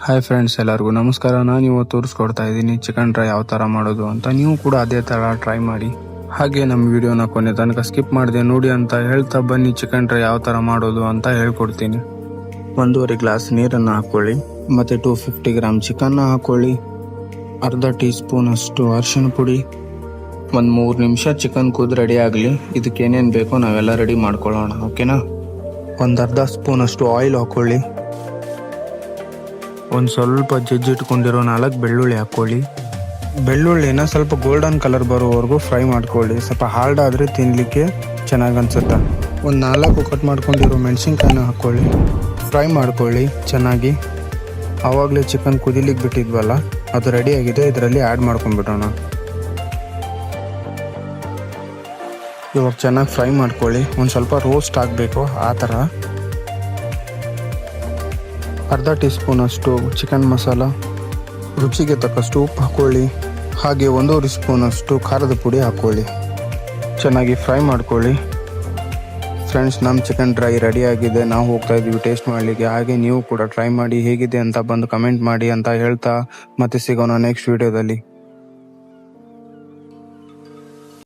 Hi friends, ಎಲ್ಲರಿಗೂ ನಮಸ್ಕಾರ. ನಾನು ಇವತ್ತು ತೋರಿಸ್ಕೊಡ್ತಾ ಇದ್ದೀನಿ ಚಿಕನ್ ಡ್ರೈ ಯಾವ ಥರ ಮಾಡೋದು ಅಂತ. ನೀವು ಕೂಡ ಅದೇ ಥರ ಟ್ರೈ ಮಾಡಿ. ಹಾಗೆ ನಮ್ಮ ವಿಡಿಯೋನ ಕೊನೆ ತನಕ ಸ್ಕಿಪ್ ಮಾಡಿದೆ ನೋಡಿ ಅಂತ ಹೇಳ್ತಾ ಬನ್ನಿ ಚಿಕನ್ ಡ್ರೈ ಯಾವ ಥರ ಮಾಡೋದು ಅಂತ ಹೇಳ್ಕೊಡ್ತೀನಿ. 1.5 ಗ್ಲಾಸ್ ನೀರನ್ನು ಹಾಕ್ಕೊಳ್ಳಿ, ಮತ್ತು 250 ಗ್ರಾಮ್ ಚಿಕನ್ನ ಹಾಕ್ಕೊಳ್ಳಿ, ಅರ್ಧ ಟೀ ಸ್ಪೂನ್ ಅಷ್ಟು ಅರಿಶಿಣ ಪುಡಿ, ಒಂದು 3 ನಿಮಿಷ ಚಿಕನ್ ಕೂದ್ ರೆಡಿ ಆಗಲಿ. ಇದಕ್ಕೆ ಏನೇನು ಬೇಕೋ ನಾವೆಲ್ಲ ರೆಡಿ ಮಾಡ್ಕೊಳ್ಳೋಣ, ಓಕೆನಾ. ಒಂದು ಅರ್ಧ ಸ್ಪೂನ್ ಅಷ್ಟು ಆಯಿಲ್ ಹಾಕ್ಕೊಳ್ಳಿ, ಒಂದು ಸ್ವಲ್ಪ ಜಜ್ಜಿಟ್ಕೊಂಡಿರೋ 4 ಬೆಳ್ಳುಳ್ಳಿ ಹಾಕ್ಕೊಳ್ಳಿ. ಬೆಳ್ಳುಳ್ಳಿನ ಸ್ವಲ್ಪ ಗೋಲ್ಡನ್ ಕಲರ್ ಬರೋವರೆಗೂ ಫ್ರೈ ಮಾಡ್ಕೊಳ್ಳಿ. ಸ್ವಲ್ಪ ಹಾರ್ಡ್ ಆದರೆ ತಿನ್ನಲಿಕ್ಕೆ ಚೆನ್ನಾಗಿ ಅನ್ಸುತ್ತೆ. ಒಂದು 4 ಕಟ್ ಮಾಡ್ಕೊಂಡಿರೋ ಮೆಣಸಿನ್ಕಾಯಿನ ಹಾಕ್ಕೊಳ್ಳಿ, ಫ್ರೈ ಮಾಡ್ಕೊಳ್ಳಿ ಚೆನ್ನಾಗಿ. ಆವಾಗಲೇ ಚಿಕನ್ ಕುದಿಲಿಕ್ಕೆ ಬಿಟ್ಟಿದ್ವಲ್ಲ, ಅದು ರೆಡಿಯಾಗಿದೆ. ಇದರಲ್ಲಿ ಆ್ಯಡ್ ಮಾಡ್ಕೊಂಡ್ಬಿಡೋಣ. ಇವಾಗ ಚೆನ್ನಾಗಿ ಫ್ರೈ ಮಾಡ್ಕೊಳ್ಳಿ. ಒಂದು ಸ್ವಲ್ಪ ರೋಸ್ಟ್ ಆಗಬೇಕು ಆ ಥರ. ಅರ್ಧ ಟೀ ಸ್ಪೂನ್ ಅಷ್ಟು ಚಿಕನ್ ಮಸಾಲ, ರುಚಿಗೆ ತಕ್ಕಷ್ಟು ಉಪ್ಪು ಹಾಕ್ಕೊಳ್ಳಿ, ಹಾಗೆ 1.5 ಸ್ಪೂನ್ ಅಷ್ಟು ಖಾರದ ಪುಡಿ ಹಾಕ್ಕೊಳ್ಳಿ. ಚೆನ್ನಾಗಿ ಫ್ರೈ ಮಾಡ್ಕೊಳ್ಳಿ. ಫ್ರೆಂಡ್ಸ್, ನಮ್ಮ ಚಿಕನ್ ಡ್ರೈ ರೆಡಿಯಾಗಿದೆ. ನಾವು ಹೋಗ್ತಾ ಇದ್ದೀವಿ ಟೇಸ್ಟ್ ಮಾಡಲಿಕ್ಕೆ. ಹಾಗೆ ನೀವು ಕೂಡ ಟ್ರೈ ಮಾಡಿ, ಹೇಗಿದೆ ಅಂತ ಬಂದು ಕಮೆಂಟ್ ಮಾಡಿ ಅಂತ ಹೇಳ್ತಾ ಮತ್ತೆ ಸಿಗೋಣ ನೆಕ್ಸ್ಟ್ ವಿಡಿಯೋದಲ್ಲಿ.